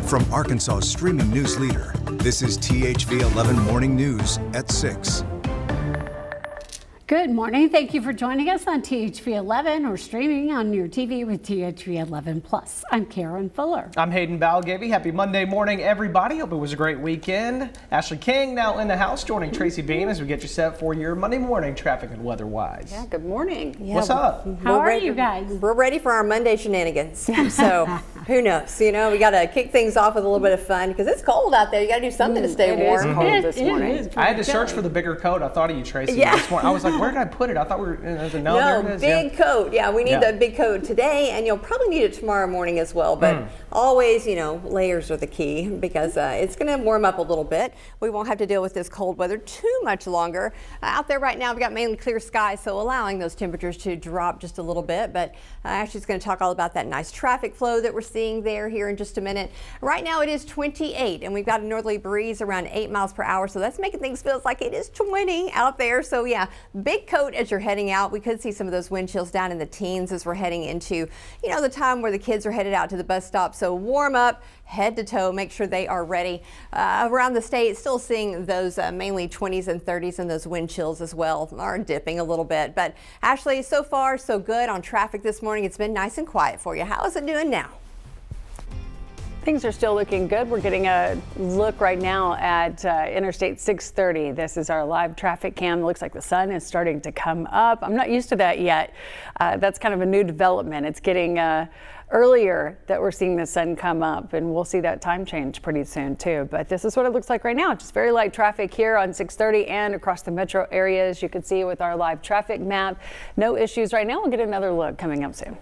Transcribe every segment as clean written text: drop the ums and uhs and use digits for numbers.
From Arkansas's streaming news leader, this is THV 11 Morning News at 6. Good morning. Thank you for joining us on THV 11 or streaming on your TV with THV 11 Plus. I'm Karen Fuller. I'm Hayden Balgavy. Happy Monday morning, everybody. Hope it was a great weekend. Ashley King now in the house, joining Tracy Bean as we get you set for your Monday morning traffic and weather-wise. Yeah, good morning. Yeah, what's up? How are you guys? We're ready for our Monday shenanigans. So who knows? You know, we got to kick things off with a little bit of fun because it's cold out there. You got to do something to stay warm. It is cold this morning. I had to search for the bigger coat. I thought of you, Tracy, this morning. I was like, where did I put it? I thought we were, no, there it is. Big coat. Yeah, we need the big coat today, and you'll probably need it tomorrow morning as well. But always, you know, layers are the key because it's going to warm up a little bit. We won't have to deal with this cold weather too much longer. Out there right now, we've got mainly clear skies, so allowing those temperatures to drop just a little bit. But Ashley's going to talk all about that nice traffic flow that we're seeing there here in just a minute. Right now, it is 28, and we've got a northerly breeze around 8 miles per hour, so that's making things feel like it is 20 out there. So yeah, big coat as you're heading out. We could see some of those wind chills down in the teens as we're heading into, you know, the time where the kids are headed out to the bus stop. So warm up, head to toe, make sure they are ready. Around the state, still seeing those mainly 20s and 30s, and those wind chills as well are dipping a little bit. But Ashley, so far so good on traffic this morning. It's been nice and quiet for you. How is it doing now? Things are still looking good. We're getting a look right now at Interstate 630. This is our live traffic cam. It looks like the sun is starting to come up. I'm not used to that yet. That's kind of a new development. It's getting earlier that we're seeing the sun come up, and we'll see that time change pretty soon too. But this is what it looks like right now. Just very light traffic here on 630 and across the metro areas. You can see with our live traffic map. No issues right now. We'll get another look coming up soon.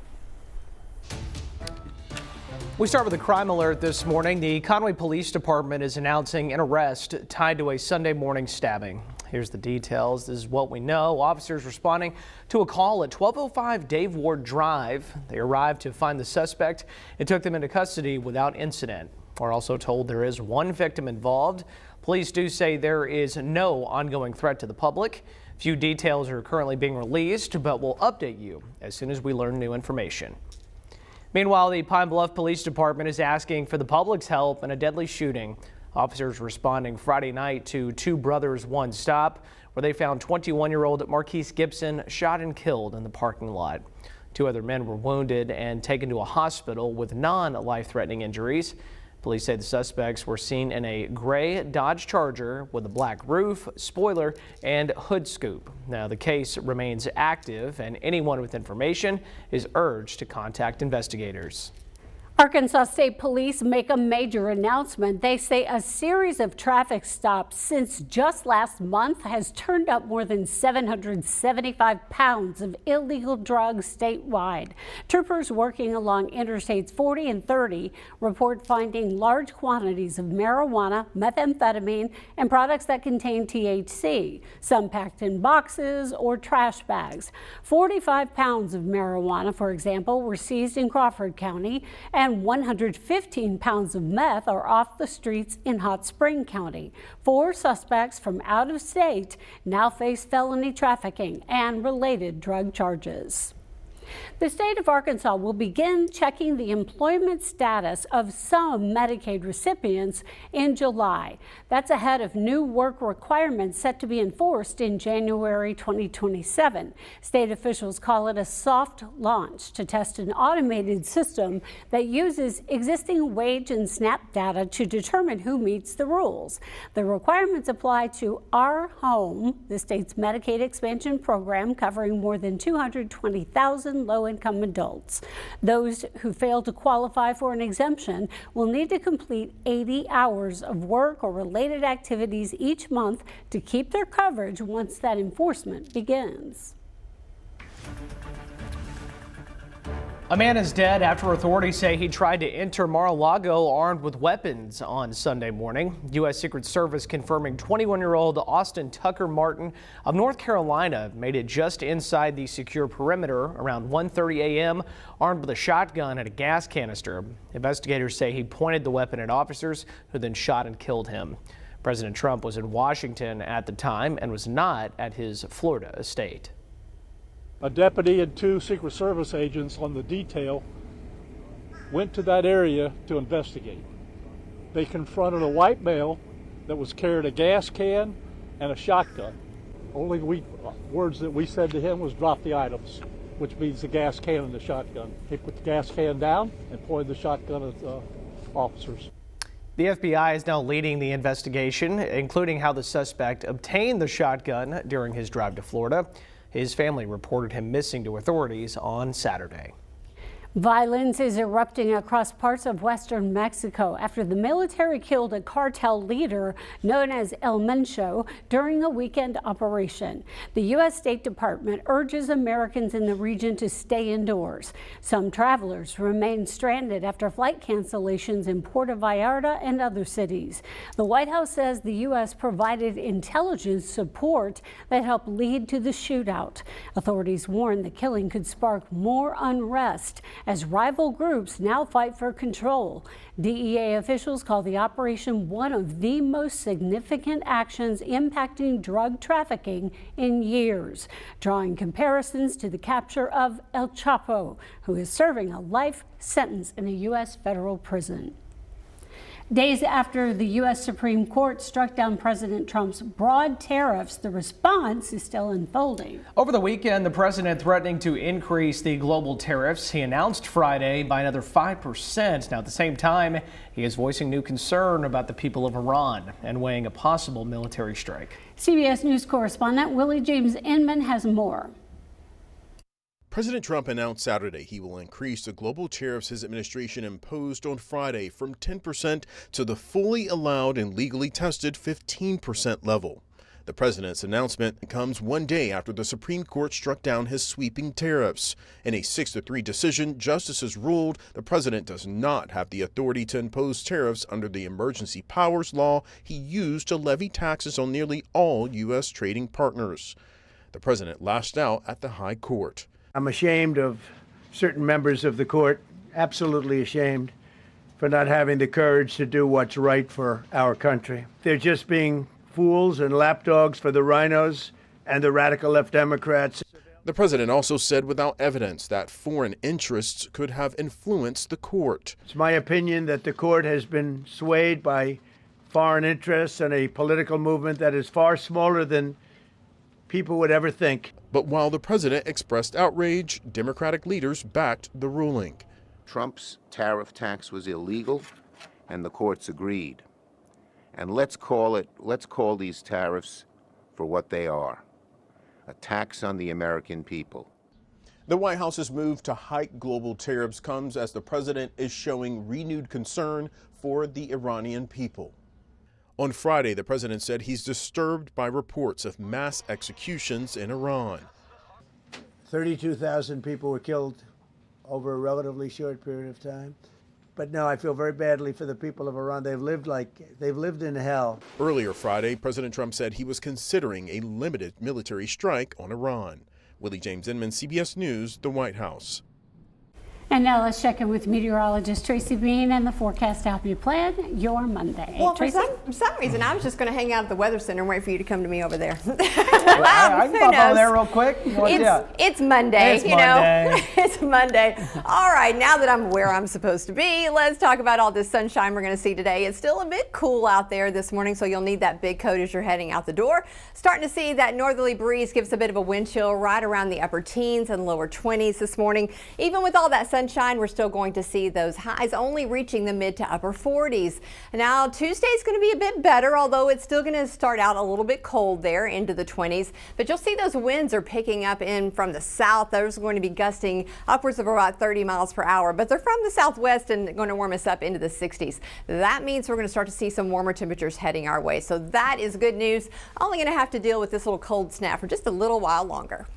We start with a crime alert this morning. The Conway Police Department is announcing an arrest tied to a Sunday morning stabbing. Here's the details. This is what we know. Officers responding to a call at 1205 Dave Ward Drive. They arrived to find the suspect and took them into custody without incident. We're also told there is one victim involved. Police do say there is no ongoing threat to the public. Few details are currently being released, but we'll update you as soon as we learn new information. Meanwhile, the Pine Bluff Police Department is asking for the public's help in a deadly shooting. Officers responding Friday night to Two Brothers One Stop, where they found 21-year-old Marquise Gibson shot and killed in the parking lot. Two other men were wounded and taken to a hospital with non-life-threatening injuries. Police say the suspects were seen in a gray Dodge Charger with a black roof, spoiler, and hood scoop. Now, the case remains active, and anyone with information is urged to contact investigators. Arkansas State Police make a major announcement. They say a series of traffic stops since just last month has turned up more than 775 pounds of illegal drugs statewide. Troopers working along Interstates 40 and 30 report finding large quantities of marijuana, methamphetamine, and products that contain THC, some packed in boxes or trash bags. 45 pounds of marijuana, for example, were seized in Crawford County, and 115 pounds of meth are off the streets in Hot Spring County. 4 suspects from out of state now face felony trafficking and related drug charges. The state of Arkansas will begin checking the employment status of some Medicaid recipients in July. That's ahead of new work requirements set to be enforced in January 2027. State officials call it a soft launch to test an automated system that uses existing wage and SNAP data to determine who meets the rules. The requirements apply to Our Home, the state's Medicaid expansion program covering more than 220,000 low-income adults. Those who fail to qualify for an exemption will need to complete 80 hours of work or related activities each month to keep their coverage once that enforcement begins. A man is dead after authorities say he tried to enter Mar-a-Lago armed with weapons on Sunday morning. U.S. Secret Service confirming 21-year-old Austin Tucker Martin of North Carolina made it just inside the secure perimeter around 1:30 a.m. armed with a shotgun and a gas canister. Investigators say he pointed the weapon at officers who then shot and killed him. President Trump was in Washington at the time and was not at his Florida estate. A deputy and 2 Secret Service agents on the detail went to that area to investigate. they confronted a white male that was carrying a gas can and a shotgun. Only words that we said to him was drop the items, which means the gas can and the shotgun. He put the gas can down and pointed the shotgun at the officers. The FBI is now leading the investigation, including how the suspect obtained the shotgun during his drive to Florida. His family reported him missing to authorities on Saturday. Violence is erupting across parts of western Mexico after the military killed a cartel leader known as El Mencho during a weekend operation. The U.S. State Department urges Americans in the region to stay indoors. Some travelers remain stranded after flight cancellations in Puerto Vallarta and other cities. The White House says the U.S. provided intelligence support that helped lead to the shootout. Authorities warn the killing could spark more unrest as rival groups now fight for control. DEA officials call the operation one of the most significant actions impacting drug trafficking in years, drawing comparisons to the capture of El Chapo, who is serving a life sentence in a U.S. federal prison. Days after the U.S. Supreme Court struck down President Trump's broad tariffs, the response is still unfolding. Over the weekend, the president threatening to increase the global tariffs he announced Friday by another 5%. Now, at the same time, he is voicing new concern about the people of Iran and weighing a possible military strike. CBS News correspondent Willie James Inman has more. President Trump announced Saturday he will increase the global tariffs his administration imposed on Friday from 10% to the fully allowed and legally tested 15% level. The president's announcement comes one day after the Supreme Court struck down his sweeping tariffs. In a 6-3 decision, justices ruled the president does not have the authority to impose tariffs under the emergency powers law he used to levy taxes on nearly all U.S. trading partners. The president lashed out at the high court. I'm ashamed of certain members of the court, absolutely ashamed, for not having the courage to do what's right for our country. They're just being fools and lapdogs for the rhinos and the radical left Democrats. The president also said without evidence that foreign interests could have influenced the court. It's my opinion that the court has been swayed by foreign interests and a political movement that is far smaller than people would ever think. But while the president expressed outrage, Democratic leaders backed the ruling. Trump's tariff tax was illegal, and the courts agreed. And let's call these tariffs for what they are, a tax on the American people. The White House's move to hike global tariffs comes as the president is showing renewed concern for the Iranian people. On Friday, the president said he's disturbed by reports of mass executions in Iran. 32,000 people were killed over a relatively short period of time. But no, I feel very badly for the people of Iran. They've lived in hell. Earlier Friday, President Trump said he was considering a limited military strike on Iran. Willie James Inman, CBS News, the White House. And now let's check in with meteorologist Tracy Bean and the forecast to help you plan your Monday. Well, for Tracy? some reason, I was just going to hang out at the Weather Center and wait for you to come to me over there. I can pop over there real quick. It's Monday, It's Monday. It's Monday. All right, now that I'm where I'm supposed to be, let's talk about all this sunshine we're going to see today. It's still a bit cool out there this morning, so you'll need that big coat as you're heading out the door. Starting to see that northerly breeze gives a bit of a wind chill right around the upper teens and lower 20s this morning. Even with all that sunshine, we're still going to see those highs only reaching the mid to upper 40s. Now, Tuesday's going to be a bit better, although it's still going to start out a little bit cold there into the 20s. But you'll see those winds are picking up in from the south. Those are going to be gusting upwards of about 30 miles per hour, but they're from the southwest and going to warm us up into the 60s. That means we're going to start to see some warmer temperatures heading our way. So that is good news. Only going to have to deal with this little cold snap for just a little while longer.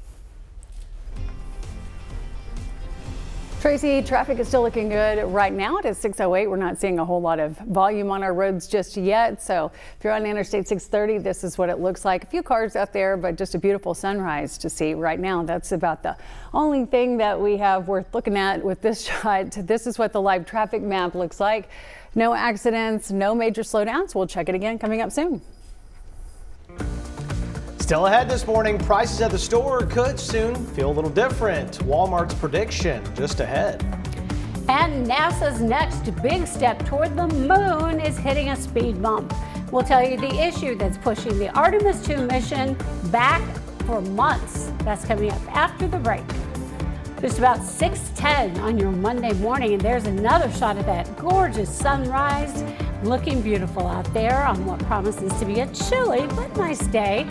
Tracy, traffic is still looking good right now. It is 6:08. We're not seeing a whole lot of volume on our roads just yet. So if you're on Interstate 630, this is what it looks like. A few cars out there, but just a beautiful sunrise to see right now. That's about the only thing that we have worth looking at with this shot. This is what the live traffic map looks like. No accidents, no major slowdowns. We'll check it again coming up soon. Still ahead this morning, prices at the store could soon feel a little different. Walmart's prediction just ahead. And NASA's next big step toward the moon is hitting a speed bump. We'll tell you the issue that's pushing the Artemis 2 mission back for months. That's coming up after the break. Just about 6:10 on your Monday morning, and there's another shot of that gorgeous sunrise. Looking beautiful out there on what promises to be a chilly but nice day.